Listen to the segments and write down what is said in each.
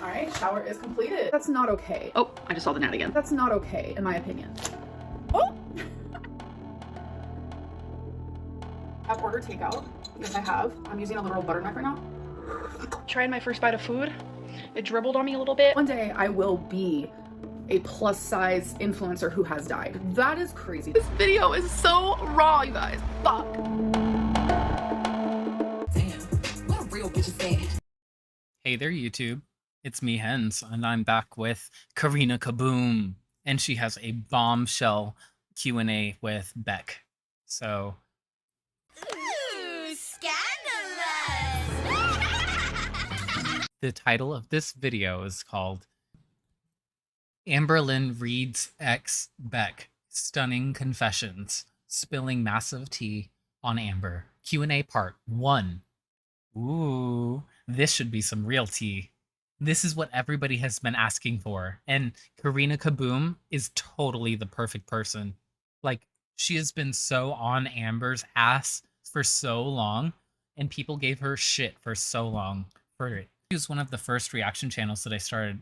All right, shower is completed. That's not okay. Oh, I just saw the gnat again. That's not okay, in my opinion. Oh! I've ordered takeout. Yes, I have. I'm using a literal butternut right now. Trying my first bite of food. It dribbled on me a little bit. One day I will be a plus size influencer who has died. That is crazy. This video is so raw, you guys. Fuck. Damn, what a real bitch is that? Hey there, YouTube. It's me, Hens, and I'm back with Karina Kaboom, and she has a bombshell Q&A with Beck. So, Ooh, scandalous! the title of this video is called Amberlynn Reid's ex Beck, Stunning Confessions, Spilling Massive Tea on Amber. Q&A Part 1. Ooh, this should be some real tea. This is what everybody has been asking for, and Karina Kaboom is totally the perfect person. Like, she has been so on Amber's ass for so long, and people gave her shit for so long for it. She was one of the first reaction channels that I started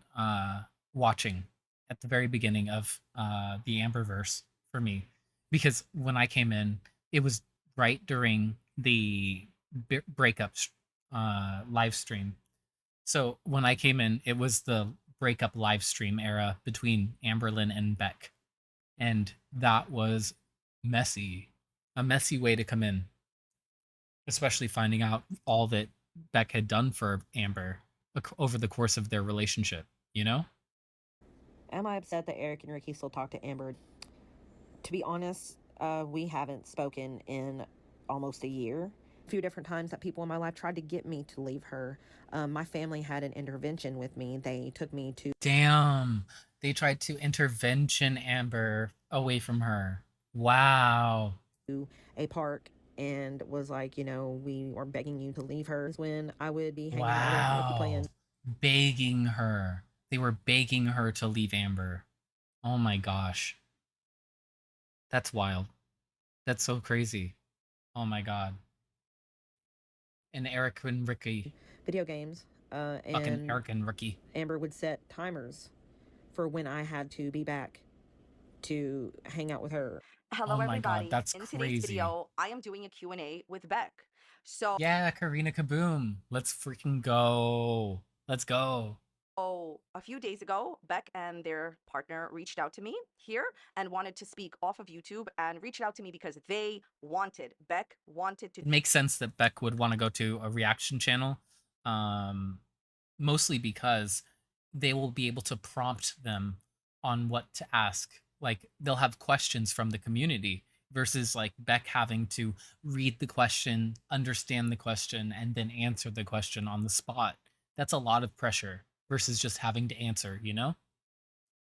watching at the very beginning of the Amberverse for me, because when I came in, it was right during the breakup live stream. So when I came in, it was the breakup live stream era between Amberlynn and Beck. And that was messy. A messy way to come in. Especially finding out all that Beck had done for Amber over the course of their relationship, you know? Am I upset that Eric and Ricky still talk to Amber? To be honest, we haven't spoken in almost a year. A few different times that people in my life tried to get me to leave her. My family had an intervention with me. They took me to... Damn. They tried to intervention Amber away from her. Wow. a park and was like, you know, we are begging you to leave her. When I would be hanging out with her, playing. Begging her. They were begging her to leave Amber. Oh my gosh. That's wild. That's so crazy. Oh my god. And Eric and Ricky. Video games. Fucking And Eric and Ricky. Amber would set timers for when I had to be back to hang out with her. Hello, Oh my everybody. God, that's In crazy. today's video, I am doing a Q&A with Beck. So, Yeah, Karina Kaboom. Let's freaking go. Let's go. a few days ago, Beck and their partner reached out to me here and wanted to speak off of YouTube and reached out to me because Beck wanted to. It makes sense that Beck would want to go to a reaction channel, mostly because they will be able to prompt them on what to ask. Like, they'll have questions from the community versus like Beck having to read the question, understand the question, and then answer the question on the spot. That's a lot of pressure versus just having to answer, you know?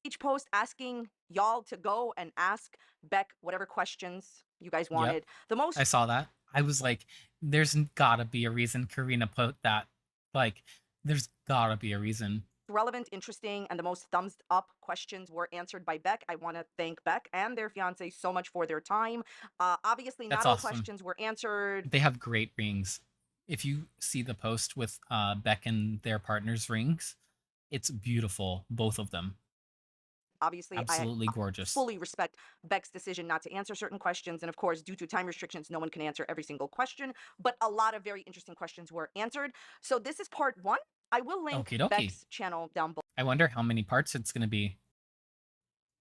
Each post asking y'all to go and ask Beck whatever questions you guys wanted. The most I saw that. I was like, there's gotta be a reason Karina put that. Like, there's gotta be a reason. relevant, interesting, and the most thumbs up questions were answered by Beck. I want to thank Beck and their fiance so much for their time. Obviously, That's not all awesome. questions were answered. They have great rings. If you see the post with Beck and their partners' rings, it's beautiful, both of them. Obviously, Absolutely I gorgeous. fully respect Beck's decision not to answer certain questions. And of course, due to time restrictions, no one can answer every single question. But a lot of very interesting questions were answered. So this is part 1. I will link Okie dokie. Beck's channel down I wonder how many parts it's going to be.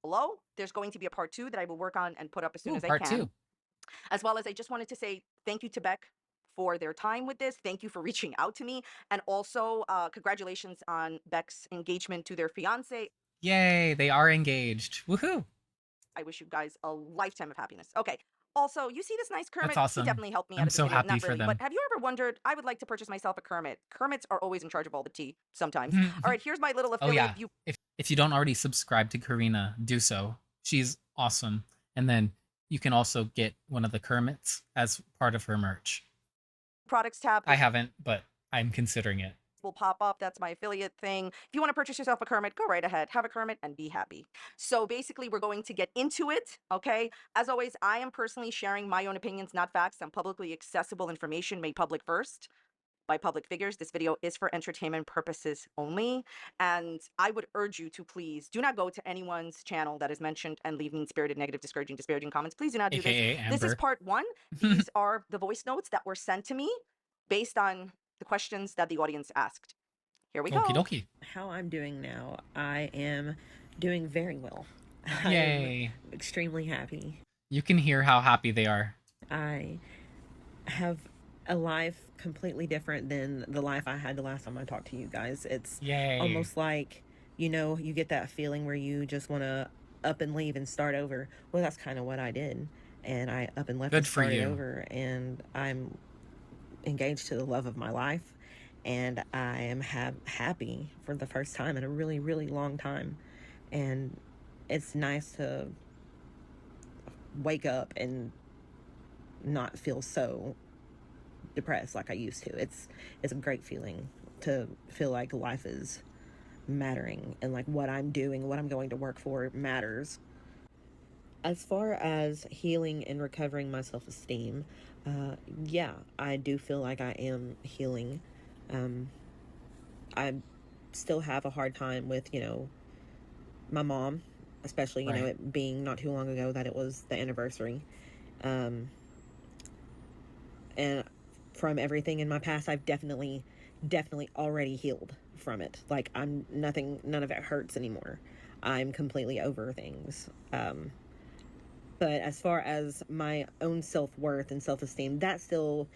below. There's going to be a part 2 that I will work on and put up as soon as I Part can. 2. As well as I just wanted to say thank you to Beck for their time with this. Thank you for reaching out to me. And also congratulations on Beck's engagement to their fiance. Yay, they are engaged. Woohoo. I wish you guys a lifetime of happiness. Okay. Also, you see this nice Kermit? That's awesome. He definitely helped me out I'm at the so beginning. happy Not for really, them. but have you ever wondered, I would like to purchase myself a Kermit. Kermits are always in charge of all the tea sometimes. All right, here's my little Oh affiliate. yeah. If you don't already subscribe to Karina, do so. She's awesome. And then you can also get one of the Kermits as part of her merch. Products tab. I haven't, but I'm considering it. Will pop up. That's my affiliate thing. If you want to purchase yourself a Kermit, go right ahead. Have a Kermit and be happy. So basically, we're going to get into it, okay? As always, I am personally sharing my own opinions, not facts, and publicly accessible information made public first. by public figures. This video is for entertainment purposes only. And I would urge you to please do not go to anyone's channel that is mentioned and leave mean-spirited, negative, disparaging comments. Please do not do AKA this. This is Amber. part one. These are the voice notes that were sent to me based on the questions that the audience asked. Here we go. Okie dokie. How I'm doing now, I am doing very well. I am Yay. extremely happy. You can hear how happy they are. I have a life completely different than the life I had the last time I talked to you guys. It's Yay. almost like, you know, you get that feeling where you just want to up and leave and start over. Well, that's kind of what I did. And I up and left Good and for started you. over. And I'm engaged to the love of my life. And I am happy for the first time in a really, really long time. And it's nice to wake up and not feel so depressed like I used to. It's a great feeling to feel like life is mattering and like what I'm doing, what I'm going to work for matters. As far as healing and recovering my self-esteem, yeah, I do feel like I am healing. I still have a hard time with, you know, my mom, especially, you know, Right. it being not too long ago that it was the anniversary. And from everything in my past, I've definitely already healed from it. Like none of it hurts anymore. I'm completely over things. But as far as my own self-worth and self-esteem, that still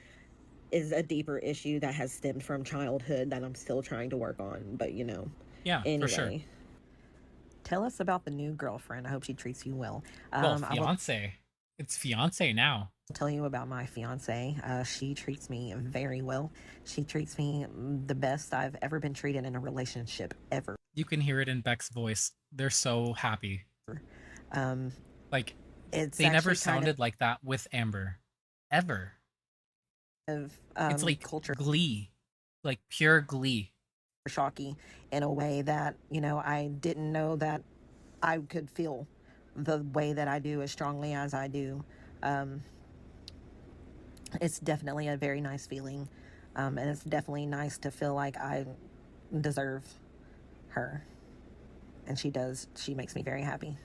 is a deeper issue that has stemmed from childhood that I'm still trying to work on. But, you know, Yeah, anyway. for sure. Tell us about the new girlfriend. I hope she treats you well. Well, I will fiance. It's fiance now. tell you about my fiance. She treats me very well. She treats me the best I've ever been treated in a relationship ever. You can hear it in Beck's voice. They're so happy. Um, Like, it's they never actually kind sounded like that with Amber. Ever. of It's like culture glee. Like pure glee. shocky in a way that, you know, I didn't know that I could feel the way that I do as strongly as I do. It's definitely a very nice feeling. And it's definitely nice to feel like I deserve her. And she does. She makes me very happy.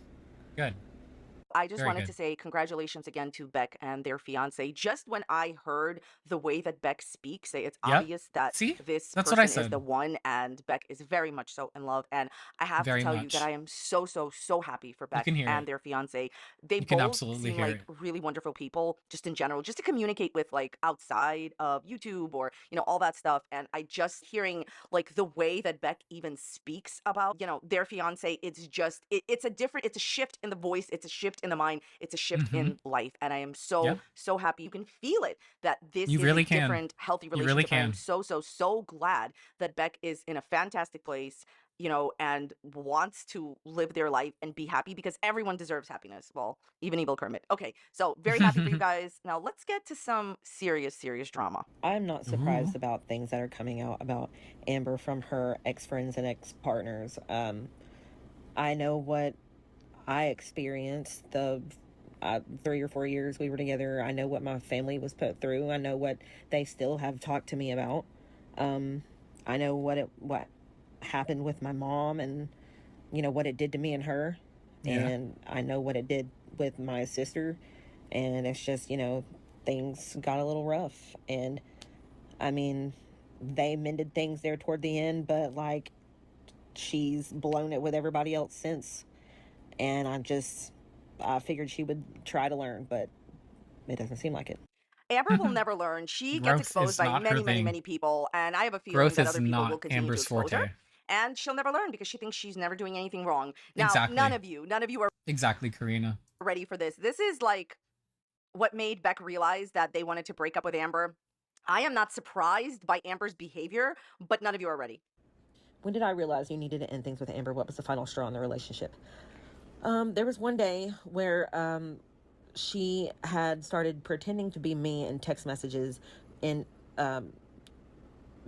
Good. I just Very wanted good. to say congratulations again to Beck and their fiance. Just when I heard the way that Beck speaks, it's Yep. obvious that See? this That's what I person is the said. one, and Beck is very much so in love. And I have to Very tell you that much. I am so, so, so happy for You Beck can hear and it. their fiance. They You can both absolutely seem hear like it. really wonderful people, just in general, just to communicate with, like, outside of YouTube or, you know, all that stuff. And I just hearing like the way that Beck even speaks about, you know, their fiance, it's just it's a shift in the voice, it's a shift in the mind, it's a shift Mm-hmm. in life. And I am so, Yep. so happy. You can feel it that this You is really a can. different, healthy You really relationship. And I am can. so, so, so glad that Beck is in a fantastic place, you know, and wants to live their life and be happy, because everyone deserves happiness. Well, even evil Kermit. Okay, so very happy for you guys. Now let's get to some serious drama. I'm not Ooh. surprised about things that are coming out about Amber from her ex-friends and ex-partners. I know what I experienced the 3 or 4 years we were together. I know what my family was put through. I know what they still have talked to me about. I know what happened with my mom, and you know what it did to me and her. Yeah. And I know what it did with my sister. And it's just, you know, things got a little rough. And I mean, they mended things there toward the end, but like, she's blown it with everybody else since. And I figured she would try to learn, but it doesn't seem like it. Amber will never learn. She gets Growth exposed is by not her many, many, thing. many people, and I have a feeling Growth that is other people will not continue to Amber's expose her, forte. and she'll never learn because she thinks she's never doing anything wrong. Now, Exactly. none of you are Exactly, Karina. ready for this. This is like what made Beck realize that they wanted to break up with Amber. I am not surprised by Amber's behavior, but none of you are ready. When did I realize you needed to end things with Amber? What was the final straw in the relationship? There was one day where she had started pretending to be me in text messages, and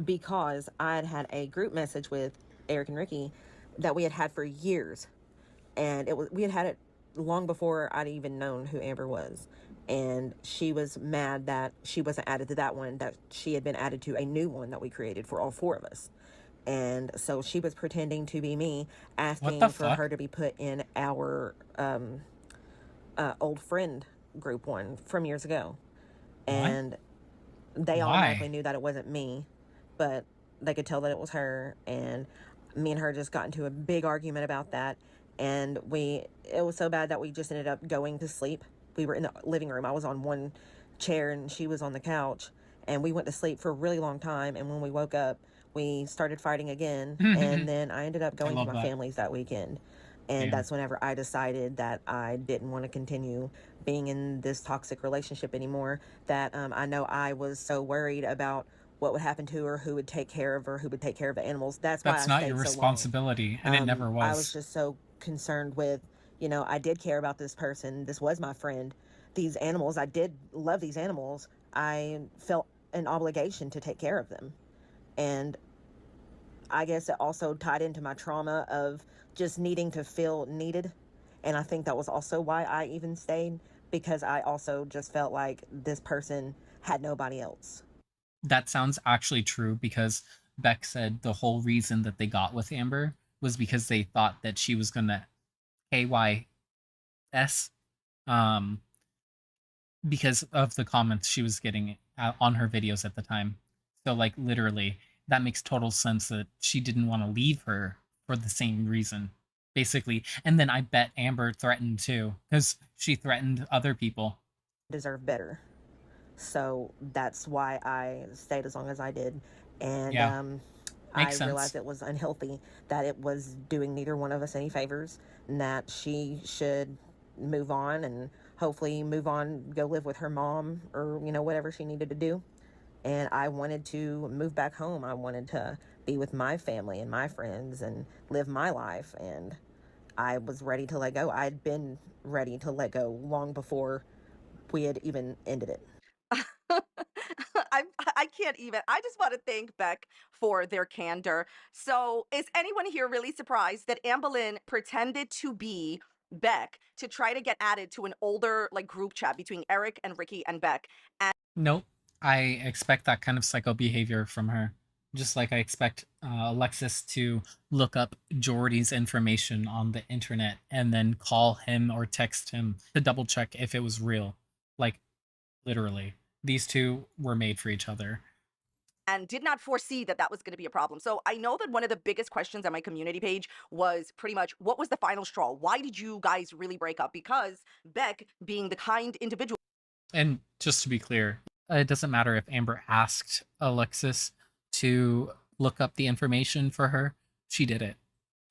because I had a group message with Eric and Ricky that we had for years, and we had it long before I'd even known who Amber was. And she was mad that she wasn't added to that one, that she had been added to a new one that we created for all 4 of us. And so she was pretending to be me, asking the for fuck? her to be put in our old friend group one from years ago. And they automatically knew that it wasn't me, but they could tell that it was her. And me and her just got into a big argument about that. And it was so bad that we just ended up going to sleep. We were in the living room. I was on one chair and she was on the couch. And we went to sleep for a really long time. And when we woke up, we started fighting again. And then I ended up going to my family's that weekend. And that's whenever I decided that I didn't want to continue being in this toxic relationship anymore. That I know I was so worried about what would happen to her, who would take care of her, who would take care of the animals. That's why I not stayed your so long. responsibility, and it never was. I was just so concerned with, I did care about this person. This was my friend. These animals, I did love these animals. I felt an obligation to take care of them. And I guess it also tied into my trauma of just needing to feel needed. And I think that was also why I even stayed, because I also just felt like this person had nobody else. That sounds actually true, because Beck said the whole reason that they got with Amber was because they thought that she was gonna KYS, because of the comments she was getting on her videos at the time. So, like, literally, that makes total sense that she didn't want to leave her for the same reason, basically. And then I bet Amber threatened too, because she threatened other people. Deserve better. So that's why I stayed as long as I did. And I realized it was unhealthy, that it was doing neither one of us any favors, and that she should move on and hopefully move on, go live with her mom, or, whatever she needed to do. And I wanted to move back home. I wanted to be with my family and my friends and live my life. And I was ready to let go. I'd been ready to let go long before we had even ended it. I can't even. I just want to thank Beck for their candor. So, is anyone here really surprised that Amberlynn pretended to be Beck to try to get added to an older group chat between Eric and Ricky and Beck? And Nope. I expect that kind of psycho behavior from her. Just like I expect Alexis to look up Jordy's information on the internet and then call him or text him to double check if it was real. Like, literally. These two were made for each other. And did not foresee that that was going to be a problem. So I know that one of the biggest questions on my community page was pretty much, what was the final straw? Why did you guys really break up? Because Beck, being the kind individual. And just to be clear, it doesn't matter if Amber asked Alexis to look up the information for her. She did it.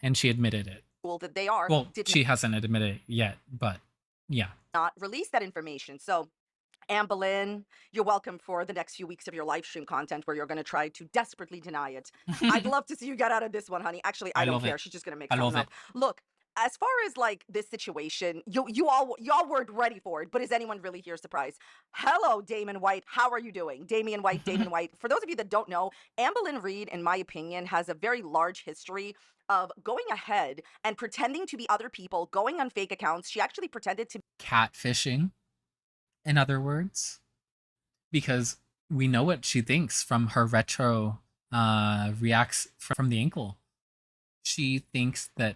And she admitted it. That they are. Well, she hasn't admitted it yet, but yeah. Not release that information. So, Amberlynn, you're welcome for the next few weeks of your live stream content where you're going to try to desperately deny it. I'd love to see you get out of this one, honey. Actually, I don't care. She's just going to make something up. Look, as far as this situation, you all weren't ready for it, but is anyone really here surprised? Hello, Damon White. How are you doing? Damien White, Damon White. For those of you that don't know, Amberlynn Reid, in my opinion, has a very large history of going ahead and pretending to be other people, going on fake accounts. She actually pretended to catfishing, in other words, because we know what she thinks from her retro reacts from the ankle. She thinks that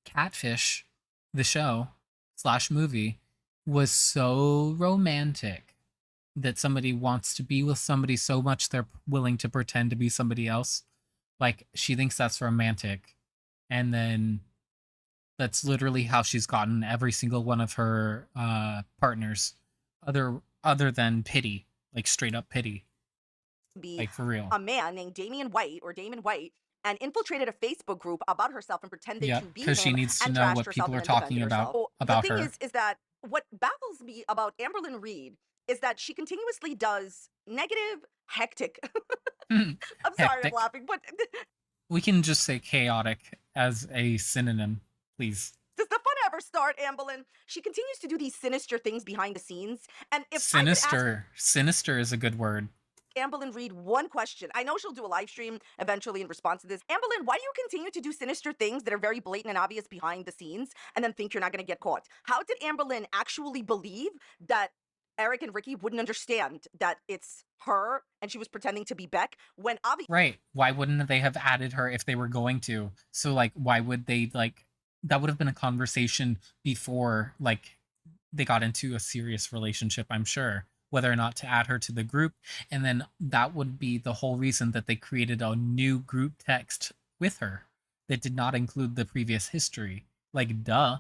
Catfish, the show / movie, was so romantic that somebody wants to be with somebody so much they're willing to pretend to be somebody else. Like, she thinks that's romantic. And then that's literally how she's gotten every single one of her partners, other than pity, like straight up pity. Like, for real. A man named Damon White, and infiltrated a Facebook group about herself and pretended to be him. Because she needs to know what people are talking about her. The thing is that what baffles me about Amberlynn Reid is that she continuously does negative, hectic. I'm sorry, I'm laughing, but we can just say chaotic as a synonym, please. Does the fun ever start, Amberlynn? She continues to do these sinister things behind the scenes, and if sinister is a good word. Amberlynn Reid one question. I know she'll do a live stream eventually in response to this. Amberlynn, why do you continue to do sinister things that are very blatant and obvious behind the scenes and then think you're not going to get caught? How did Amberlynn actually believe that Eric and Ricky wouldn't understand that it's her and she was pretending to be Beck when obviously Right. Why wouldn't they have added her if they were going to? So like why would they like that would have been a conversation before like they got into a serious relationship, I'm sure, whether or not to add her to the group. And then that would be the whole reason that they created a new group text with her that did not include the previous history. Like, duh.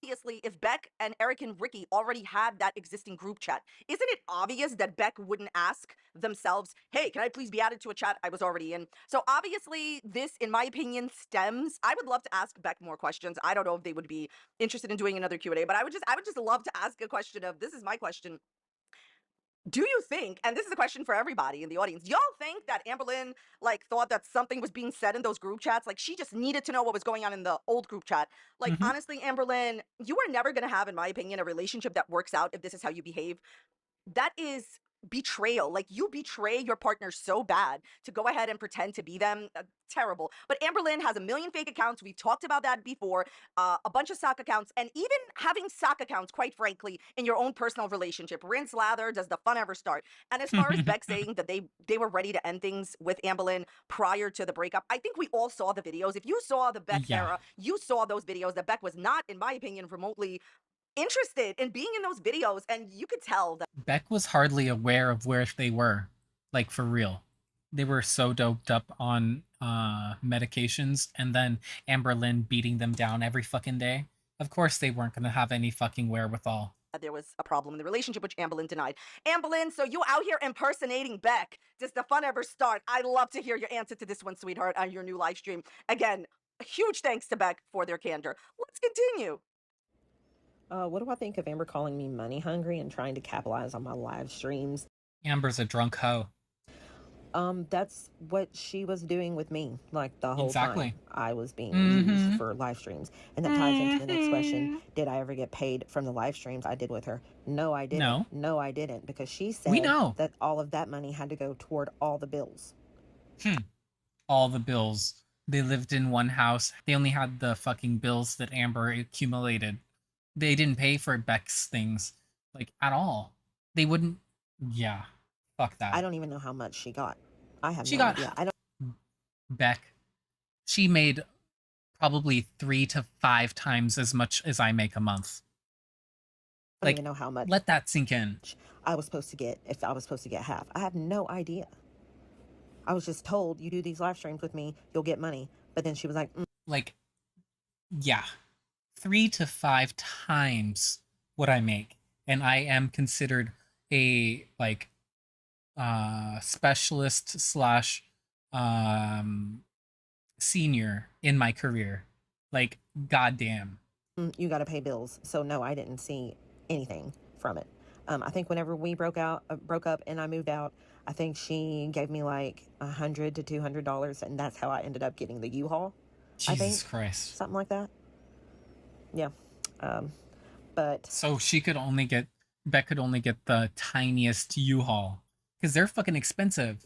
if Beck and Eric and Ricky already had that existing group chat, isn't it obvious that Beck wouldn't ask themselves, hey, can I please be added to a chat I was already in? So obviously this, in my opinion, stems. I would love to ask Beck more questions. I don't know if they would be interested in doing another Q&A, but I would just love to ask a question of, this is my question. Do you think, and this is a question for everybody in the audience, y'all think that Amberlynn like thought that something was being said in those group chats? Like she just needed to know what was going on in the old group chat. Like Mhm. honestly, Amberlynn, you are never gonna have, in my opinion, a relationship that works out if this is how you behave. That is betrayal. Like you betray your partner so bad to go ahead and pretend to be them. Terrible. But Amberlynn has a million fake accounts. We've talked about that before. A bunch of sock accounts, and even having sock accounts, quite frankly, in your own personal relationship. Rinse, lather, does the fun ever start? And as far as Beck saying that they were ready to end things with Amberlynn prior to the breakup, I think we all saw the videos. If you saw the Beck Yeah. era, you saw those videos that Beck was not, in my opinion, remotely interested in being in those videos, and you could tell that Beck was hardly aware of where they were, like for real. They were so doped up on medications, and then Amberlynn beating them down every fucking day. Of course, they weren't gonna have any fucking wherewithal. there was a problem in the relationship, which Amberlynn denied. Amberlynn, so you out here impersonating Beck. Does the fun ever start? I'd love to hear your answer to this one, sweetheart, on your new live stream. Again, a huge thanks to Beck for their candor. Let's continue. What do I think of Amber calling me money hungry and trying to capitalize on my live streams? Amber's a drunk hoe. That's what she was doing with me, like the whole Exactly. time I was being Mhm. used for live streams. And that ties into the next question. Did I ever get paid from the live streams I did with her? No, I didn't. No. No, I didn't, because she said We know. that all of that money had to go toward all the bills. All the bills. They lived in one house. They only had the fucking bills that Amber accumulated. They didn't pay for Beck's things, like, at all. They wouldn't. Yeah. Fuck that. I don't even know how much she got. I have She no got- idea. I don't Beck, she made probably 3 to 5 times as much as I make a month. Like, even know how much let that sink in. I was supposed to get, if I was supposed to get half. I have no idea. I was just told, you do these live streams with me, you'll get money. But then she was like, Like, yeah, 3 to 5 times what I make, and I am considered a like specialist slash senior in my career. Like, goddamn. you got to pay bills. So no, I didn't see anything from it. I think whenever we broke up and I moved out, I think she gave me like $100 to $200, and that's how I ended up getting the U-Haul. I Jesus think Christ. something like that. Yeah, but So Beck could only get the tiniest U-Haul because they're fucking expensive.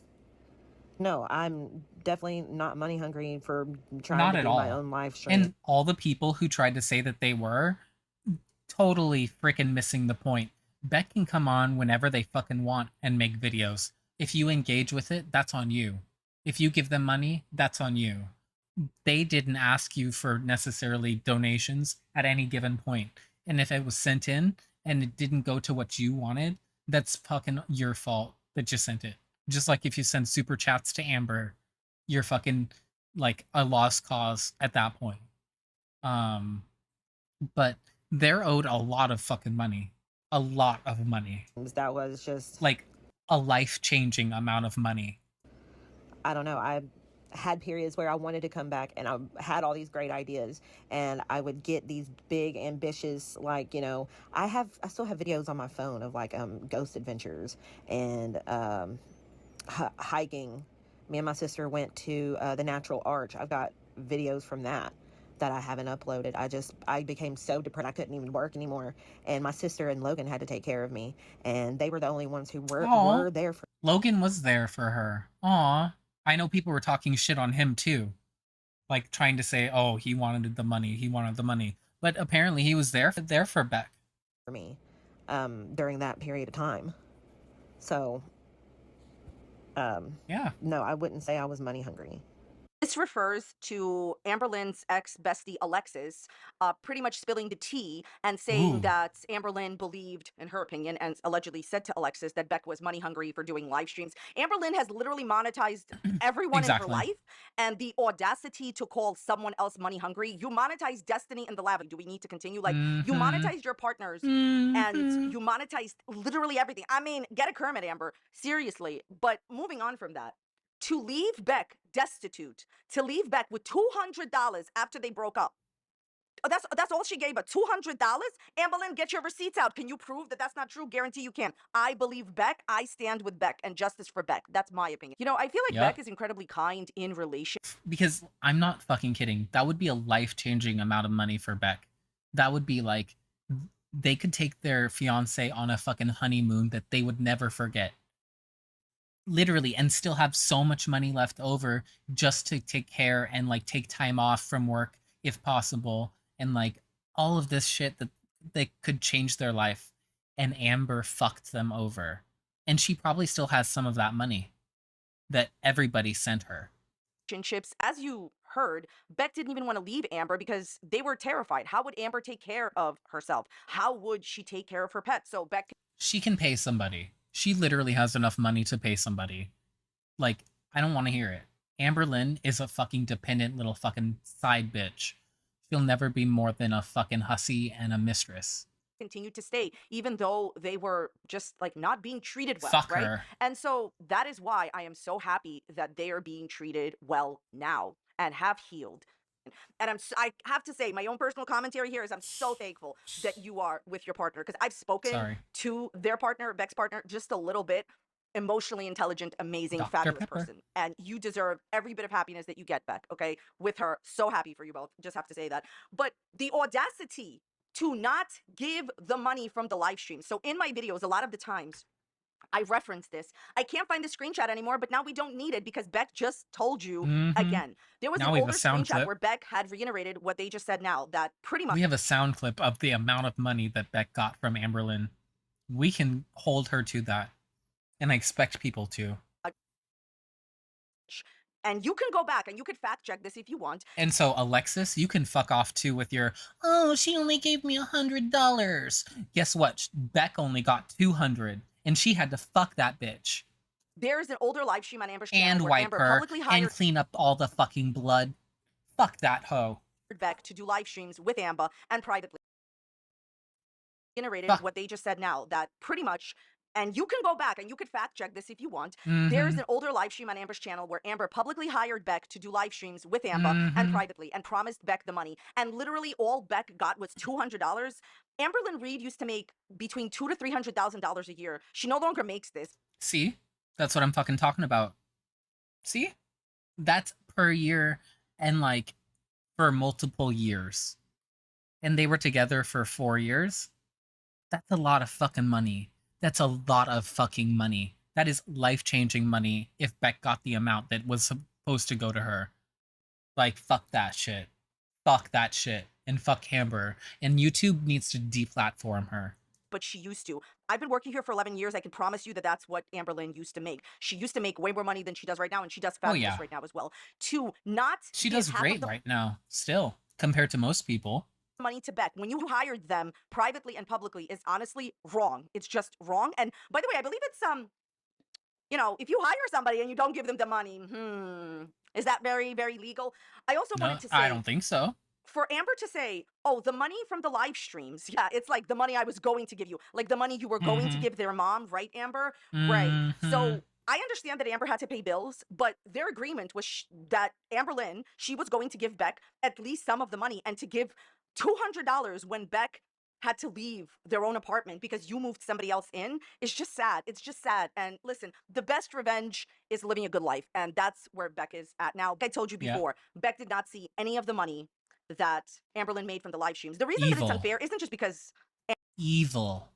no, I'm definitely not money hungry for trying Not to at do my all. own live stream. And all the people who tried to say that they were totally freaking missing the point. Beck can come on whenever they fucking want and make videos. If you engage with it, that's on you. If you give them money, that's on you. They didn't ask you for necessarily donations at any given point. And if it was sent in and it didn't go to what you wanted, that's fucking your fault that you sent it. Just like if you send super chats to Amber, you're fucking like a lost cause at that point. But they're owed a lot of fucking money. A lot of money. That was just Like a life-changing amount of money. I don't know. I had periods where I wanted to come back and I had all these great ideas and I would get these big ambitious, like, you know, I still have videos on my phone of like ghost adventures and hiking. Me and my sister went to the Natural Arch. I've got videos from that I haven't uploaded. I became so depressed I couldn't even work anymore, and my sister and Logan had to take care of me, and they were the only ones who were there for Logan was there for her. Aw. I know people were talking shit on him too. Like trying to say, oh, he wanted the money. He wanted the money. But apparently he was there for Beck. For me, during that period of time. So, Yeah. no, I wouldn't say I was money hungry. This refers to Amberlynn's ex-bestie Alexis pretty much spilling the tea and saying Ooh. that Amberlynn believed, in her opinion, and allegedly said to Alexis that Beck was money hungry for doing live streams. Amberlynn has literally monetized everyone in her Exactly. life, and the audacity to call someone else money hungry. You monetize Destiny and the Lab. Do we need to continue? Like, you monetized your partners and you monetized literally everything. I mean, get a Kermit, Amber. Seriously. But moving on from that, to leave Beck destitute, to leave Beck with $200 after they broke up. That's all she gave her, $200? Amberlynn, get your receipts out. Can you prove that that's not true? Guarantee you can. I believe Beck. I stand with Beck and justice for Beck. That's my opinion. You know, I feel like Yep. Beck is incredibly kind in relation. Because I'm not fucking kidding. That would be a life-changing amount of money for Beck. That would be like, they could take their fiance on a fucking honeymoon that they would never forget. Literally, and still have so much money left over just to take care and like take time off from work if possible, and like all of this shit that they could change their life. And Amber fucked them over. And she probably still has some of that money that everybody sent her. Relationships, as you heard, Beck didn't even want to leave Amber because they were terrified. How would Amber take care of herself? How would she take care of her pet? So Beck She can pay somebody. She literally has enough money to pay somebody. Like, I don't want to hear it. Amberlynn is a fucking dependent little fucking side bitch. She'll never be more than a fucking hussy and a mistress. continued to stay, even though they were just like not being treated well, Fuck right? her. And so that is why I am so happy that they are being treated well now and have healed. And I have to say, my own personal commentary here is I'm so thankful that you are with your partner, because I've spoken Sorry. to their partner, Beck's partner, just a little bit. Emotionally intelligent, amazing, Dr. fabulous Pepper. person. And you deserve every bit of happiness that you get, Beck, okay? With her. So happy for you both. Just have to say that. But the audacity to not give the money from the live stream. So in my videos, a lot of the times, I reference this. I can't find the screenshot anymore, but now we don't need it because Beck just told you again. There was Now an we have a older sound screenshot clip. where Beck had reiterated what they just said now, that pretty much We have a sound clip of the amount of money that Beck got from Amberlynn. We can hold her to that. And I expect people to. and you can go back and you could fact check this if you want. And so, Alexis, you can fuck off too with your, oh, she only gave me $100. Guess what? Beck only got $200, and she had to fuck that bitch. There's an older live stream on Amber's channel And where wipe Amber her, publicly hired and clean up all the fucking blood. Fuck that hoe. Beck to do live streams with Amber and privately generated Fuck. what they just said now, that pretty much. And you can go back and you could fact check this if you want. Mm-hmm. There's an older live stream on Amber's channel where Amber publicly hired Beck to do live streams with Amber and privately, and promised Beck the money. And literally all Beck got was $200. Amberlynn Reid used to make between $200,000 to $300,000 a year. She no longer makes this. See? That's what I'm fucking talking about. See? That's per year, and like for multiple years. And they were together for 4 years. That's a lot of fucking money. That's a lot of fucking money. That is life-changing money if Beck got the amount that was supposed to go to her. Like, fuck that shit. Fuck that shit. And fuck Amber. And YouTube needs to deplatform her. But she used to. I've been working here for 11 years. I can promise you that that's what Amberlynn used to make. She used to make way more money than she does right now, and she does fabulous right now as well. To not She give does half of great the right now, still, compared to most people. money to Beck when you hired them privately and publicly is honestly wrong. It's just wrong. And by the way, I believe it's you know, if you hire somebody and you don't give them the money, is that very, very legal? I also No, wanted to say, I don't think so. For Amber to say, oh, the money from the live streams, yeah, it's like the money I was going to give you, like the money you were going to give their mom, right, Amber? Right. So I understand that Amber had to pay bills, but their agreement was that Amberlynn, she was going to give Beck at least some of the money, and to give $200 when Beck had to leave their own apartment because you moved somebody else in is just sad. It's just sad. And listen, the best revenge is living a good life. And that's where Beck is at now. I told you before, Beck did not see any of the money that Amberlynn made from the live streams. The reason that it's unfair isn't just because... Evil.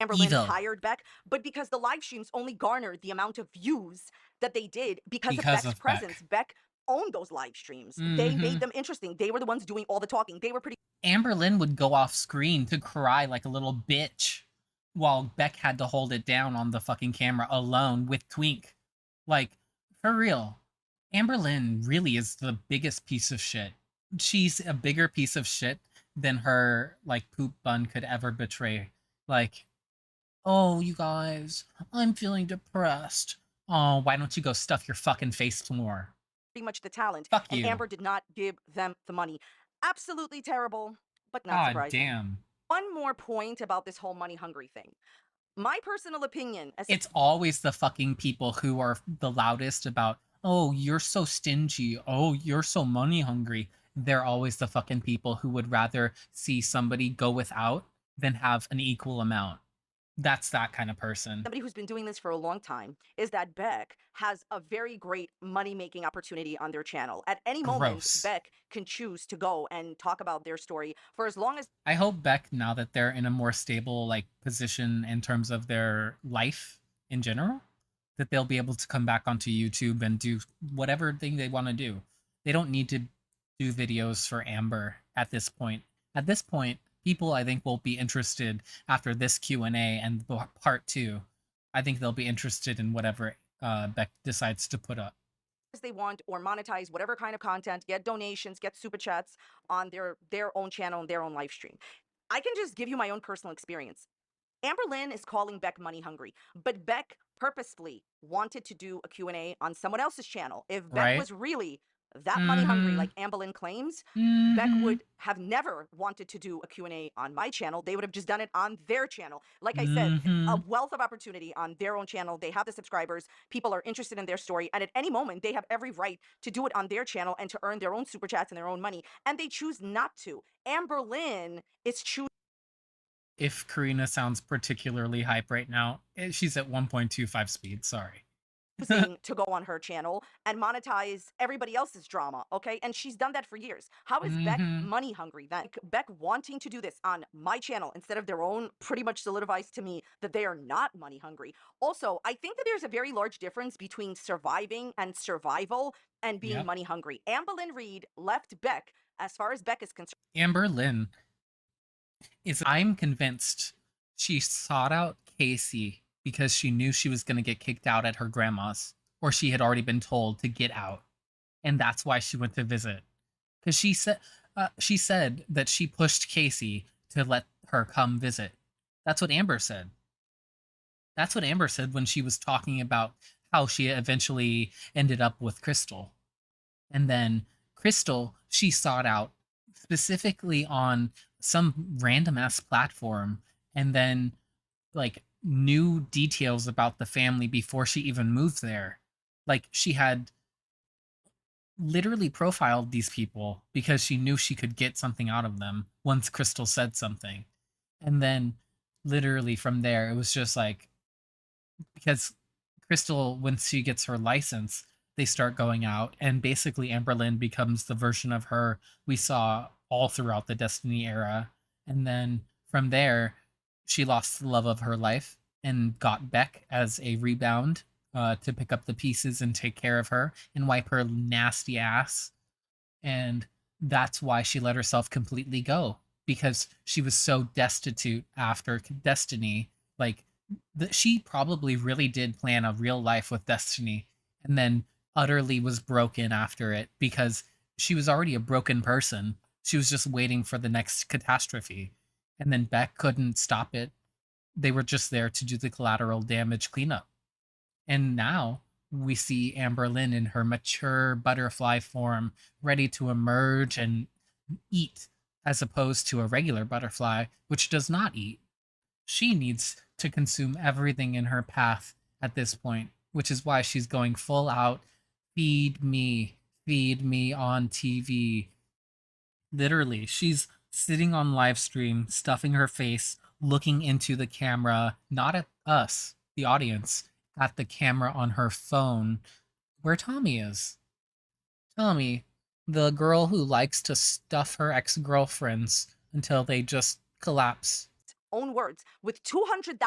Amberlynn Evil. hired Beck, but because the live streams only garnered the amount of views that they did because of Because Beck's of Beck. presence. Beck owned those live streams. They Mhm. made them interesting. They were the ones doing all the talking. They were pretty Amberlynn would go off screen to cry like a little bitch while Beck had to hold it down on the fucking camera alone with Twink. Like, for real. Amberlynn really is the biggest piece of shit. She's a bigger piece of shit than her, like, poop bun could ever betray. Like, oh, you guys, I'm feeling depressed. Oh, why don't you go stuff your fucking face more? much the talent. Fuck and you. Amber did not give them the money. Absolutely terrible, but not God surprising. damn. One more point about this whole money hungry thing. My personal opinion, as It's always the fucking people who are the loudest about, oh, you're so stingy. Oh, you're so money hungry. They're always the fucking people who would rather see somebody go without than have an equal amount. That's that kind of person. somebody who's been doing this for a long time, is that Beck has a very great money-making opportunity on their channel. At any moment, Gross. Beck can choose to go and talk about their story for as long as I hope Beck, now that they're in a more stable like position in terms of their life in general, that they'll be able to come back onto YouTube and do whatever thing they want to do. They don't need to do videos for Amber at this point. At this point, people I think will be interested after this Q&A and part 2. I think they'll be interested in whatever Beck decides to put up. they want, or monetize whatever kind of content, get donations, get super chats on their own channel and their own live stream. I can just give you my own personal experience. Amberlynn is calling Beck money hungry, but Beck purposefully wanted to do a Q&A on someone else's channel. If Beck Right. was really that money hungry Mhm. like Amberlynn claims, Mhm. Beck would have never wanted to do a Q&A on my channel. They would have just done it on their channel. Like I said, a Mhm. wealth of opportunity on their own channel. They have the subscribers. People are interested in their story. And at any moment, they have every right to do it on their channel and to earn their own super chats and their own money. And they choose not to. Amberlynn is choosing If Karina sounds particularly hype right now, she's at 1.25 speed. Sorry. to go on her channel and monetize everybody else's drama, okay? And she's done that for years. How is Beck Mhm. money hungry then? Beck wanting to do this on my channel instead of their own pretty much solidifies to me that they are not money hungry. Also, I think that there's a very large difference between surviving and survival and being Yep. money hungry. Amberlynn Reid left Beck, as far as Beck is concerned, Amberlynn is, I'm convinced she sought out Casey because she knew she was going to get kicked out at her grandma's, or she had already been told to get out. And that's why she went to visit. Because she said that she pushed Casey to let her come visit. That's what Amber said. That's what Amber said when she was talking about how she eventually ended up with Crystal. And then Crystal, she sought out specifically on some random ass platform, and then like knew details about the family before she even moved there. Like she had literally profiled these people because she knew she could get something out of them once Crystal said something. And then literally from there, it was just like, because Crystal, when she gets her license, they start going out, and basically Amberlynn becomes the version of her we saw all throughout the Destiny era. And then from there, she lost the love of her life and got Beck as a rebound to pick up the pieces and take care of her and wipe her nasty ass. And that's why she let herself completely go, because she was so destitute after Destiny. Like, she probably really did plan a real life with Destiny and then utterly was broken after it because she was already a broken person. She was just waiting for the next catastrophe. And then Beck couldn't stop it. They were just there to do the collateral damage cleanup. And now we see Amberlynn in her mature butterfly form, ready to emerge and eat, as opposed to a regular butterfly, which does not eat. She needs to consume everything in her path at this point, which is why she's going full out, feed me on TV. Literally, she's sitting on live stream, stuffing her face, looking into the camera, not at us, the audience, at the camera on her phone, where Tommy is. Tommy, the girl who likes to stuff her ex-girlfriends until they just collapse. own words, with $200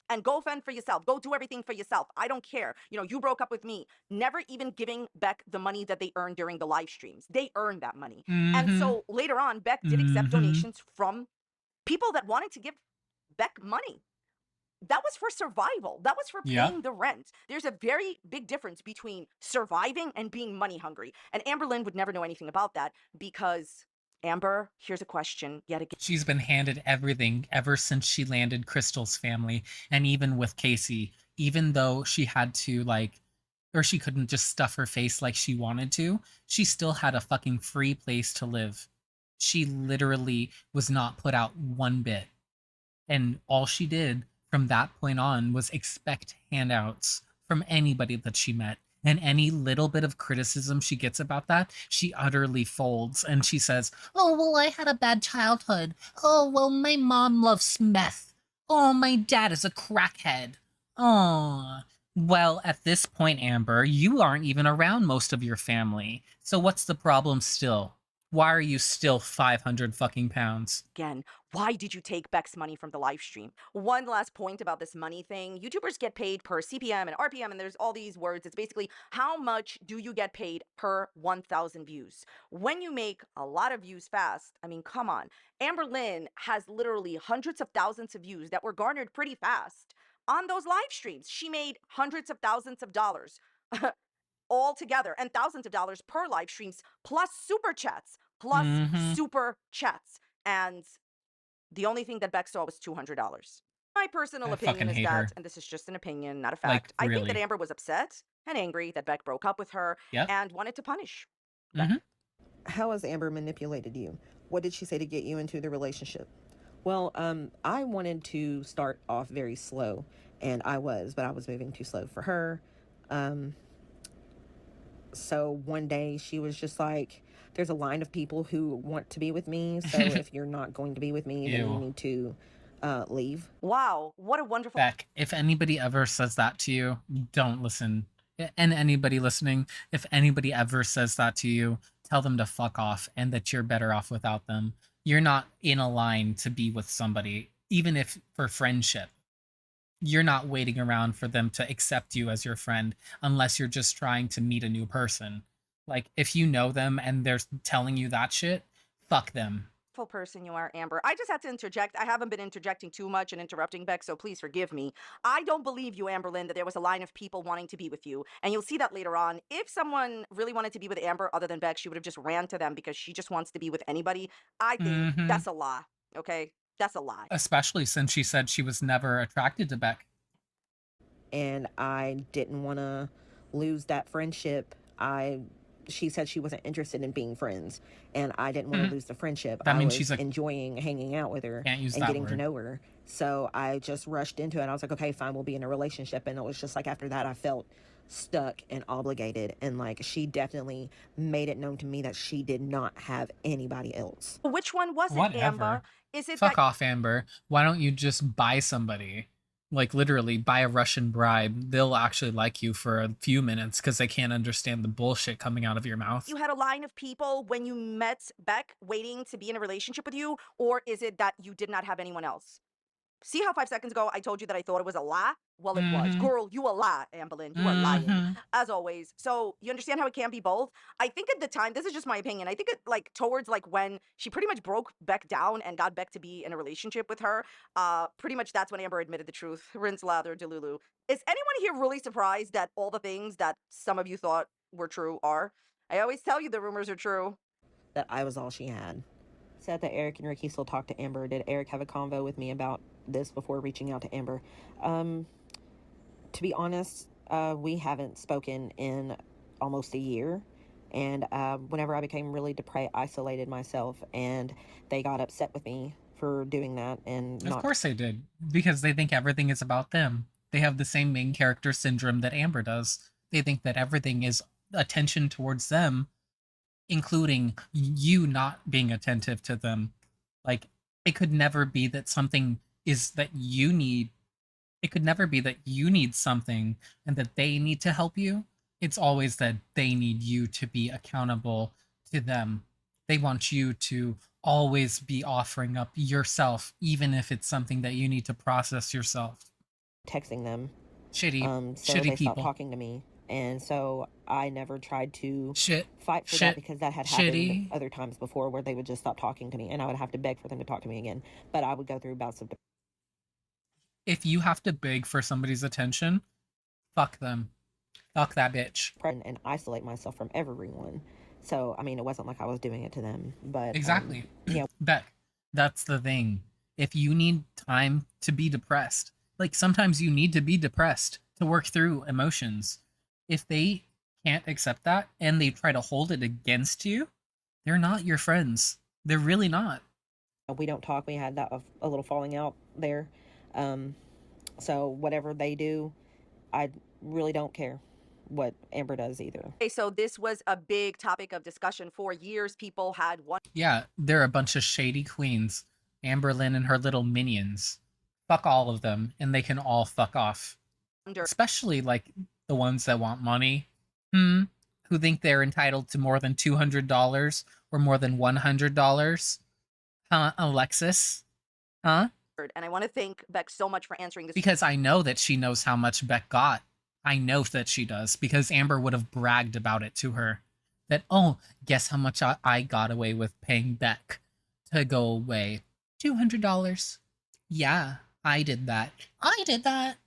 and go fend for yourself. Go do everything for yourself. I don't care. You know, you broke up with me. Never even giving Beck the money that they earned during the live streams. They earned that money. And Mm-hmm. so later on, Beck did accept Mm-hmm. donations from people that wanted to give Beck money. That was for survival. That was for Yeah. paying the rent. There's a very big difference between surviving and being money hungry. And Amberlynn would never know anything about that because, Amber, here's a question yet again. She's been handed everything ever since she landed Crystal's family. And even with Casey, even though she had to, like, or she couldn't just stuff her face like she wanted to, she still had a fucking free place to live. She literally was not put out one bit. And all she did from that point on was expect handouts from anybody that she met. And any little bit of criticism she gets about that, she utterly folds and she says, "Oh, well, I had a bad childhood. Oh, well, my mom loves meth. Oh, my dad is a crackhead. Oh." Well, at this point, Amber, you aren't even around most of your family. So what's the problem still? Why are you still 500 fucking pounds? Again, why did you take Beck's money from the live stream? One last point about this money thing. YouTubers get paid per CPM and RPM, and there's all these words. It's basically how much do you get paid per 1,000 views? When you make a lot of views fast, I mean, come on. Amberlynn has literally hundreds of thousands of views that were garnered pretty fast on those live streams. She made hundreds of thousands of dollars all together and thousands of dollars per live streams, plus super chats, plus Mhm. super chats. And the only thing that Beck saw was $200. My personal I opinion fucking is hate that, her. and this is just an opinion, not a Like, fact, I think that really. Amber was upset and angry that Beck broke up with her Yep. and wanted to punish Beck. Mhm. How has Amber manipulated you? What did she say to get you into the relationship? Well, I wanted to start off very slow, and I was, but I was moving too slow for her. So one day she was just like, there's a line of people who want to be with me. So if you're not going to be with me, then you Ew. need to leave. Wow, what a wonderful Beck, if anybody ever says that to you, don't listen. And anybody listening, if anybody ever says that to you, tell them to fuck off and that you're better off without them. You're not in a line to be with somebody, even if for friendship. You're not waiting around for them to accept you as your friend unless you're just trying to meet a new person. Like, if you know them and they're telling you that shit, fuck them. person you are, Amber. I just had to interject. I haven't been interjecting too much and interrupting Beck, so please forgive me. I don't believe you, Amberlynn, that there was a line of people wanting to be with you. And you'll see that later on. If someone really wanted to be with Amber other than Beck, she would have just ran to them because she just wants to be with anybody. I think Mhm. that's a lie. Okay? That's a lie. Especially since she said she was never attracted to Beck. And I didn't want to lose that friendship. She said she wasn't interested in being friends, and I didn't want to lose the friendship. That I means was she's a- enjoying hanging out with her Can't use and that getting to word. know her. So I just rushed into it. I was like, okay, fine, we'll be in a relationship. And it was just like after that, I felt stuck and obligated. And like she definitely made it known to me that she did not have anybody else. Which one was it, Whatever. Amber? Is it Fuck that off, Amber. Why don't you just buy somebody? Like, literally, buy a Russian bride. They'll actually like you for a few minutes because they can't understand the bullshit coming out of your mouth. you had a line of people when you met Beck waiting to be in a relationship with you? Or is it that you did not have anyone else? See how 5 seconds ago I told you that I thought it was a lie? Well, it was. Mhm. Girl, you a lie, Amberlynn. You are lying, Mhm. as always. So you understand how it can't be both? I think at the time, this is just my opinion. I think it like towards like when she pretty much broke Beck down and got Beck to be in a relationship with her. Pretty much that's when Amber admitted the truth. Rinse, lather, delulu. Is anyone here really surprised that all the things that some of you thought were true are? I always tell you the rumors are true. That I was all she had. Said that Eric and Ricky still talk to Amber. Did Eric have a convo with me about this before reaching out to Amber? To be honest, we haven't spoken in almost a year. And whenever I became really depressed, isolated myself, and they got upset with me for doing that. And Of not course they did. Because they think everything is about them. They have the same main character syndrome that Amber does. They think that everything is attention towards them, including you not being attentive to them. Like, it could never be that something is that you need. It could never be that you need something and that they need to help you. It's always that they need you to be accountable to them. They want you to always be offering up yourself, even if it's something that you need to process yourself. texting them. Shitty, So shitty they stopped people. talking to me. And so I never tried to Shit, fight for that shit, because that had happened shitty. other times before where they would just stop talking to me and I would have to beg for them to talk to me again. But I would go through bouts of If you have to beg for somebody's attention, fuck them. Fuck that bitch. depression and isolate myself from everyone. So, I mean, it wasn't like I was doing it to them, but Exactly. yeah. Beck, that's the thing. If you need time to be depressed, like sometimes you need to be depressed to work through emotions. If they can't accept that and they try to hold it against you, they're not your friends. They're really not. We don't talk. We had that a little falling out there. So whatever they do, I really don't care what Amber does either. Okay, so this was a big topic of discussion for years. People had Yeah, they're a bunch of shady queens. Amberlynn and her little minions. Fuck all of them, and they can all fuck off. wondered Especially like the ones that want money. Who think they're entitled to more than $200 or more than $100? Huh, Alexis? Huh? and I want to thank Beck so much for answering this. Because I know that she knows how much Beck got. I know that she does, because Amber would have bragged about it to her. That, oh, guess how much I got away with paying Beck to go away? $200. Yeah, I did that. I did that.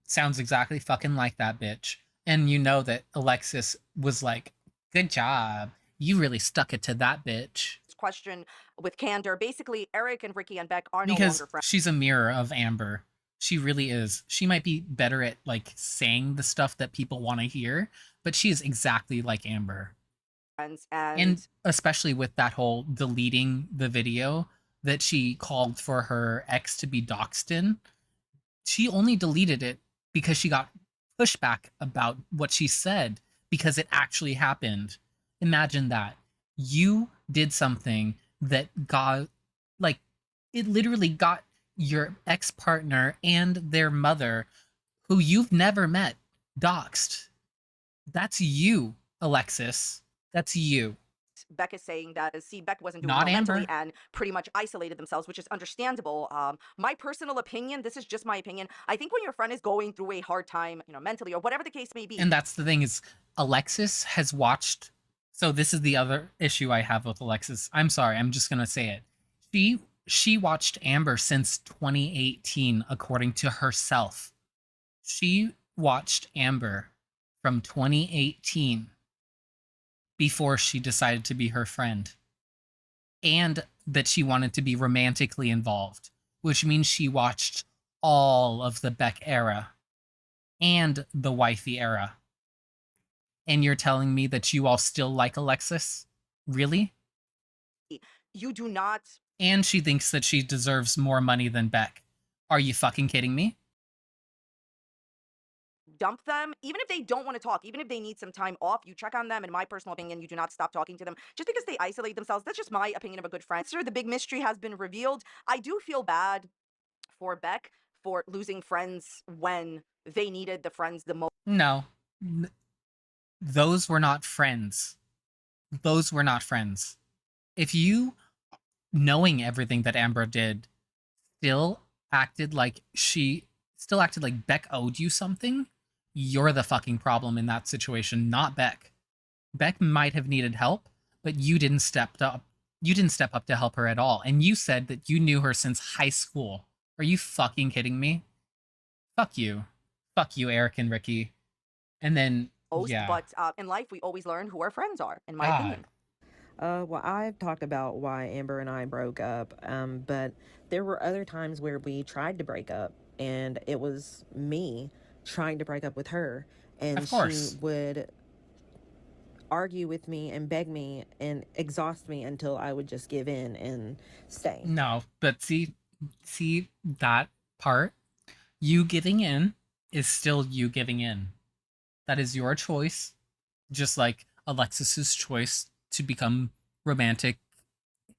Sounds exactly fucking like that bitch. And you know that Alexis was like, good job. You really stuck it to that bitch. Question with candor. Basically, Eric and Ricky and Beck are no Because longer friends. she's a mirror of Amber. She really is. She might be better at like saying the stuff that people want to hear, but she is exactly like Amber. And especially with that whole deleting the video that she called for her ex to be doxxed in, she only deleted it because she got pushback about what she said, because it actually happened. Imagine that. You did something that got, like, it literally got your ex-partner and their mother, who you've never met, doxxed. That's you, Alexis. That's you. Beck is saying that, Beck wasn't doing Not well mentally Amber. and pretty much isolated themselves, which is understandable. My personal opinion, this is just my opinion. I think when your friend is going through a hard time, mentally or whatever the case may be. And that's the thing, is Alexis has watched. So this is the other issue I have with Alexis. I'm sorry, I'm just gonna say it. She watched Amber since 2018, according to herself. She watched Amber from 2018 before she decided to be her friend, and that she wanted to be romantically involved, which means she watched all of the Beck era and the wifey era. And you're telling me that you all still like Alexis? Really? You do not. And she thinks that she deserves more money than Beck. Are you fucking kidding me? Dump them, even if they don't want to talk, even if they need some time off, you check on them. In my personal opinion, you do not stop talking to them just because they isolate themselves. That's just my opinion of a good friend. Sir, the big mystery has been revealed. I do feel bad for Beck for losing friends when they needed the friends the most. No. Those were not friends. Those were not friends. If you, knowing everything that Amber did, still acted like Beck owed you something, you're the fucking problem in that situation, not Beck. Beck might have needed help, but you didn't step up. You didn't step up to help her at all. And you said that you knew her since high school. Are you fucking kidding me? Fuck you. Fuck you, Eric and Ricky. And then, yeah. But in life, we always learn who our friends are, in my opinion. Well, I've talked about why Amber and I broke up, but there were other times where we tried to break up, and it was me trying to break up with her, and she would argue with me and beg me and exhaust me until I would just give in and stay. No, but see that part? You giving in is still you giving in. That is your choice, just like Alexis's choice to become romantic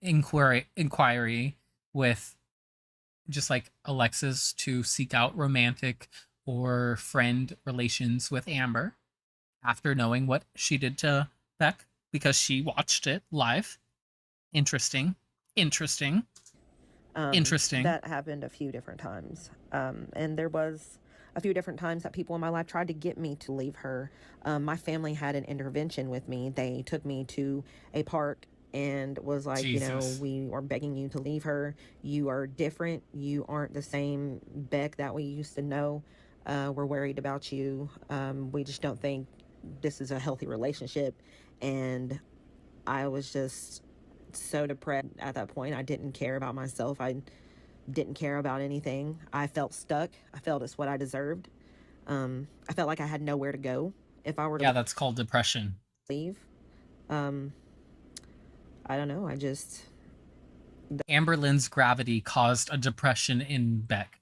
inquiry with, just like Alexis to seek out romantic or friend relations with Amber after knowing what she did to Beck. because she watched it live. Interesting. Interesting. Interesting. That happened a few different times. And there was a few different times that people in my life tried to get me to leave her. My family had an intervention with me. They took me to a park and was like, you know, Jesus. we are begging you to leave her. You are different. You aren't the same Beck that we used to know. We're worried about you. We just don't think this is a healthy relationship. And I was just so depressed at that point. I didn't care about myself. I didn't care about anything. I felt stuck. I felt it's what I deserved. I felt like I had nowhere to go if I were to Yeah, that's called depression. leave. I don't know. I just Amberlynn's gravity caused a depression in Beck.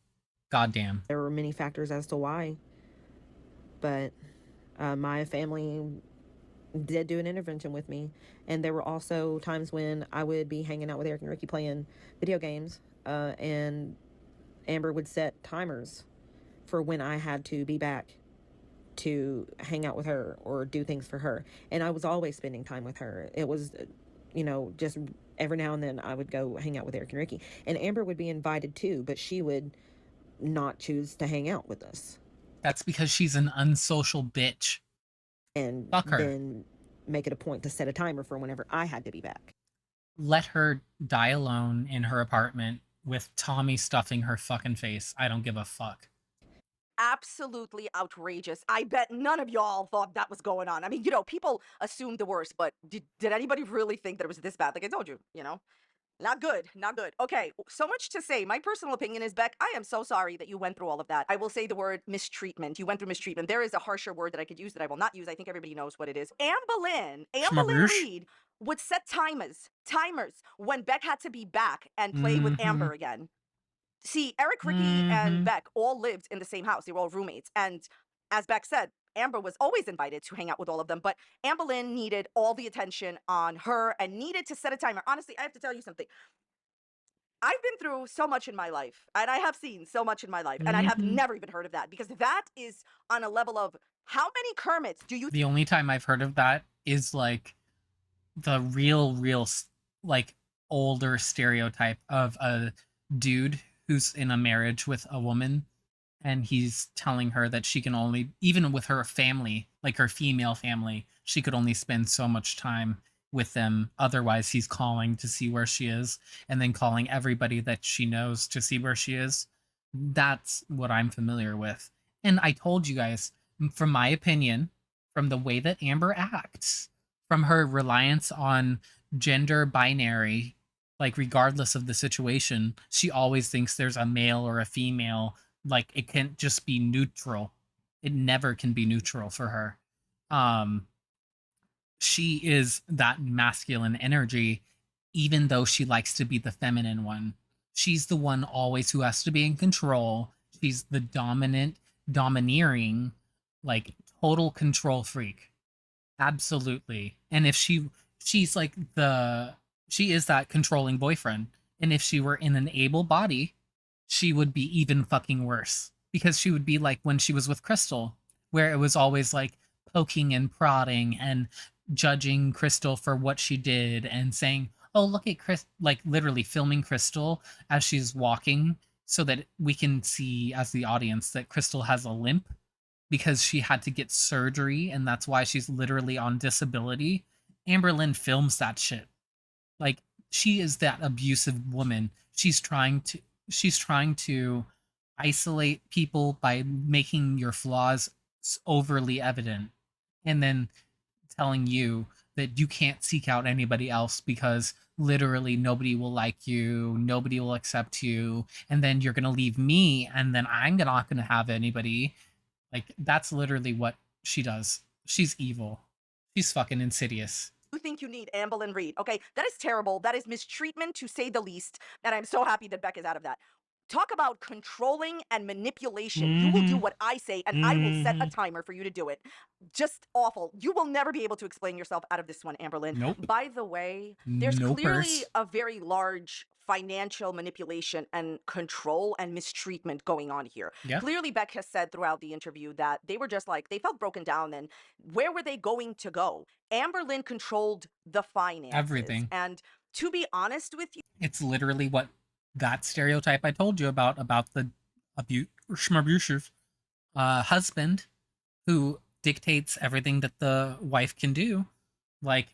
Goddamn. there were many factors as to why, but my family did do an intervention with me, and there were also times when I would be hanging out with Eric and Ricky playing video games, and Amber would set timers for when I had to be back to hang out with her or do things for her, and I was always spending time with her. It was, you know, just every now and then I would go hang out with Eric and Ricky, and Amber would be invited too, but she would not choose to hang out with us. That's because she's an unsocial bitch. And Fuck her. then make it a point to set a timer for whenever I had to be back. Let her die alone in her apartment with Tommy stuffing her fucking face. I don't give a fuck. Absolutely outrageous. I bet none of y'all thought that was going on. I mean, you know, people assumed the worst, but did anybody really think that it was this bad? Like I told you, you know? Not good, not good. Okay, so much to say. My personal opinion is, Beck, I am so sorry that you went through all of that. I will say the word mistreatment. You went through mistreatment. There is a harsher word that I could use that I will not use. I think everybody knows what it is. Amberlynn Schmaroosh. Reid would set timers when Beck had to be back and play with Amber again. See, Eric, Ricky, and Beck all lived in the same house. They were all roommates. And as Beck said, Amber was always invited to hang out with all of them, but Amberlynn needed all the attention on her and needed to set a timer. Honestly, I have to tell you something. I've been through so much in my life, and I have seen so much in my life, and I have never even heard of that, because that is on a level of how many Kermits do you The only time I've heard of that is like the real like older stereotype of a dude who's in a marriage with a woman, and he's telling her that she can only, even with her family, like her female family, she could only spend so much time with them. Otherwise, he's calling to see where she is, and then calling everybody that she knows to see where she is. That's what I'm familiar with. And I told you guys, from my opinion, from the way that Amber acts, from her reliance on gender binary, like regardless of the situation, she always thinks there's a male or a female. Like it can't just be neutral. It never can be neutral for her. She is that masculine energy, even though she likes to be the feminine one. She's the one always who has to be in control. She's the domineering, like total control freak. Absolutely. And if she's like she is that controlling boyfriend. And if she were in an able body, she would be even fucking worse, because she would be like when she was with Crystal, where it was always like poking and prodding and judging Crystal for what she did and saying, oh, look at Chris, like literally filming Crystal as she's walking so that we can see as the audience that Crystal has a limp because she had to get surgery and that's why she's literally on disability. Amberlynn films that shit. Like, she is that abusive woman. She's trying to isolate people by making your flaws overly evident and then telling you that you can't seek out anybody else because literally nobody will like you, nobody will accept you, and then you're gonna leave me and then I'm not gonna have anybody. Like, that's literally what she does. She's evil. She's fucking insidious. You think you need Amberlynn Reid? Okay, that is terrible. That is mistreatment, to say the least. And I'm so happy that Beck is out of that. Talk about controlling and manipulation. You will do what I say, and I will set a timer for you to do it. Just awful. You will never be able to explain yourself out of this one, Amberlynn. Nope. By the way, there's No clearly purse. a very large financial manipulation and control and mistreatment going on here. Yeah. Clearly, Beck has said throughout the interview that they were just like, they felt broken down, and where were they going to go? Amberlynn controlled the finances. Everything. And to be honest with you, It's literally what that stereotype I told you about the abusive husband who dictates everything that the wife can do. Like,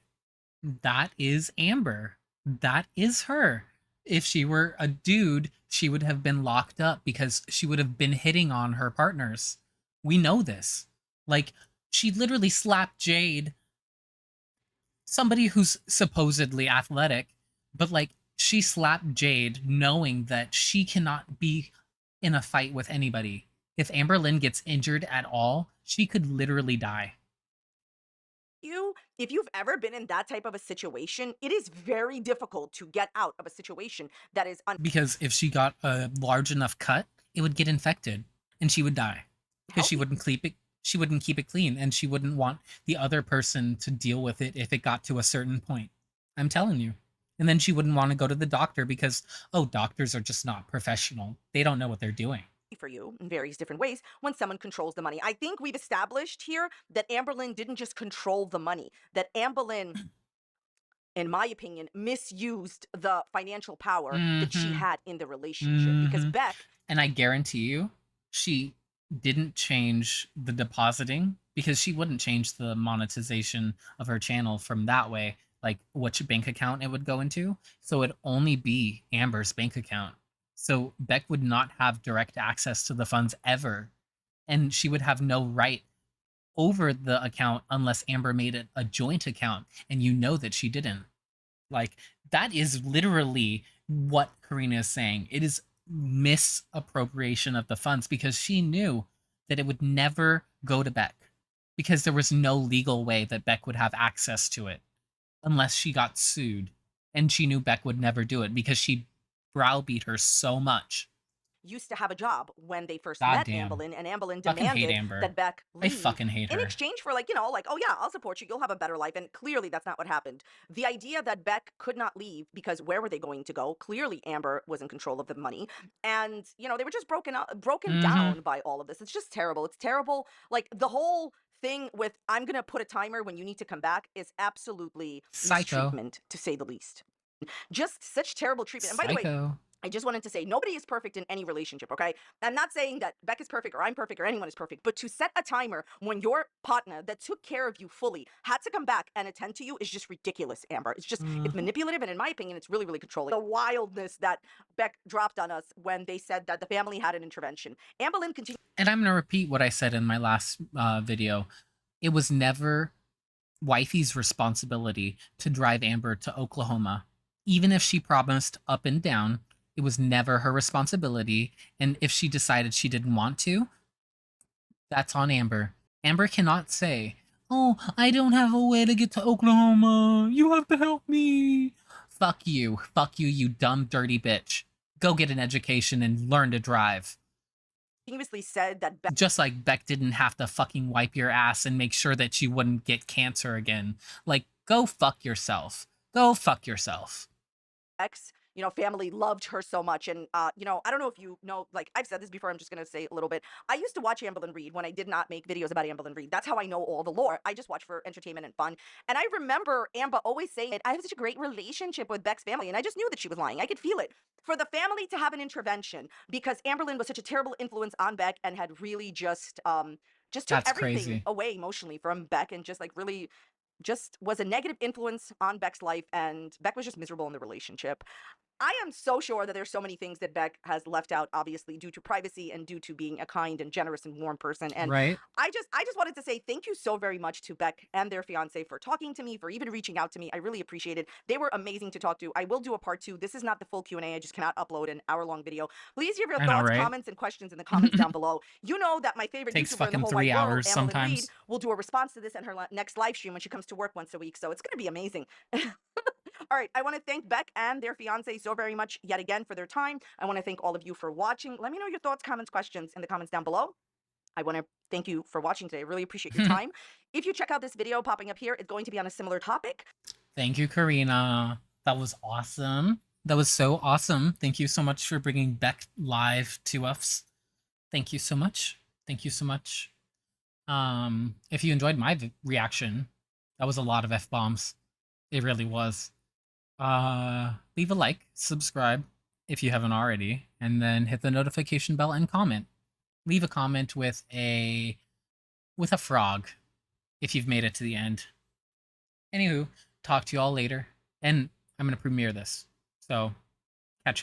that is Amber. That is her. If she were a dude, she would have been locked up because she would have been hitting on her partners. We know this. Like, she literally slapped Jade, somebody who's supposedly athletic, but like, she slapped Jade knowing that she cannot be in a fight with anybody. If Amberlynn gets injured at all, she could literally die. if you've ever been in that type of a situation, it is very difficult to get out of a situation that is Because if she got a large enough cut, it would get infected and she would die. Because she wouldn't keep it clean, and she wouldn't want the other person to deal with it if it got to a certain point. I'm telling you. And then she wouldn't want to go to the doctor because, oh, doctors are just not professional. They don't know what they're doing. For you in various different ways when someone controls the money. I think we've established here that Amberlynn didn't just control the money, that Amberlynn, in my opinion, misused the financial power that she had in the relationship. Because Beck, and I guarantee you, she didn't change the depositing, because she wouldn't change the monetization of her channel from that way, like which bank account it would go into. So it'd only be Amber's bank account. So Beck would not have direct access to the funds ever, and she would have no right over the account unless Amber made it a joint account, and you know that she didn't. Like, that is literally what Karina is saying. It is misappropriation of the funds, because she knew that it would never go to Beck, because there was no legal way that Beck would have access to it unless she got sued, and she knew Beck would never do it because she browbeat her so much. used to have a job when they first God met damn. Amberlynn, and Amberlynn Fucking hate demanded Amber. that Beck I leave fucking hate in her. exchange for, like, like, oh yeah, I'll support you, you'll have a better life. And clearly that's not what happened. The idea that Beck could not leave because where were they going to go? Clearly Amber was in control of the money, and they were just broken down by all of this. It's just terrible. It's terrible. Like, the whole thing with I'm gonna put a timer when you need to come back is absolutely Psycho. mistreatment, to say the least. Just such terrible treatment. And by the way, Psycho. I just wanted to say, nobody is perfect in any relationship, okay? I'm not saying that Beck is perfect or I'm perfect or anyone is perfect, but to set a timer when your partner that took care of you fully had to come back and attend to you is just ridiculous, Amber. It's just, it's manipulative, and in my opinion, it's really, really controlling. The wildness that Beck dropped on us when they said that the family had an intervention. Amberlynn continued. And I'm going to repeat what I said in my last video. It was never wifey's responsibility to drive Amber to Oklahoma. Even if she promised up and down, it was never her responsibility. And if she decided she didn't want to, that's on Amber. Amber cannot say, oh, I don't have a way to get to Oklahoma. You have to help me. Fuck you. Fuck you, you dumb, dirty bitch. Go get an education and learn to drive. Continuously said that Beck, Just like Beck didn't have to fucking wipe your ass and make sure that you wouldn't get cancer again. Like, go fuck yourself. Go fuck yourself. Beck's family loved her so much. And I don't know if you know, like, I've said this before, I'm just gonna say a little bit. I used to watch Amberlynn Reid when I did not make videos about Amberlynn Reid. That's how I know all the lore. I just watch for entertainment and fun. And I remember Amber always saying, I have such a great relationship with Beck's family, and I just knew that she was lying. I could feel it. For the family to have an intervention because Amberlynn was such a terrible influence on Beck and had really just took That's everything crazy. away emotionally from Beck, and just like really just was a negative influence on Beck's life, and Beck was just miserable in the relationship. I am so sure that there's so many things that Beck has left out, obviously, due to privacy and due to being a kind and generous and warm person. And right? I just wanted to say thank you so very much to Beck and their fiance for talking to me, for even reaching out to me. I really appreciate it. They were amazing to talk to. I will do a part 2. This is not the full Q&A. I just cannot upload an hour-long video. Please give your thoughts, right? comments, and questions in the comments down below. You know that my favorite Takes YouTuber in the fucking whole 3 wide world, hours Amberlynn sometimes. Reid, will do a response to this in her next live stream when she comes to work once a week. So it's going to be amazing. All right, I want to thank Beck and their fiance so very much yet again for their time. I want to thank all of you for watching. Let me know your thoughts, comments, questions in the comments down below. I want to thank you for watching today. I really appreciate your time. If you check out this video popping up here, it's going to be on a similar topic. Thank you, Karina. That was awesome. That was so awesome. Thank you so much for bringing Beck live to us. Thank you so much. Thank you so much. If you enjoyed my reaction, that was a lot of F-bombs. It really was. Leave a like, subscribe if you haven't already, and then hit the notification bell and comment. Leave a comment with a frog if you've made it to the end. Anywho, talk to you all later, and I'm gonna premiere this. So, catch you later.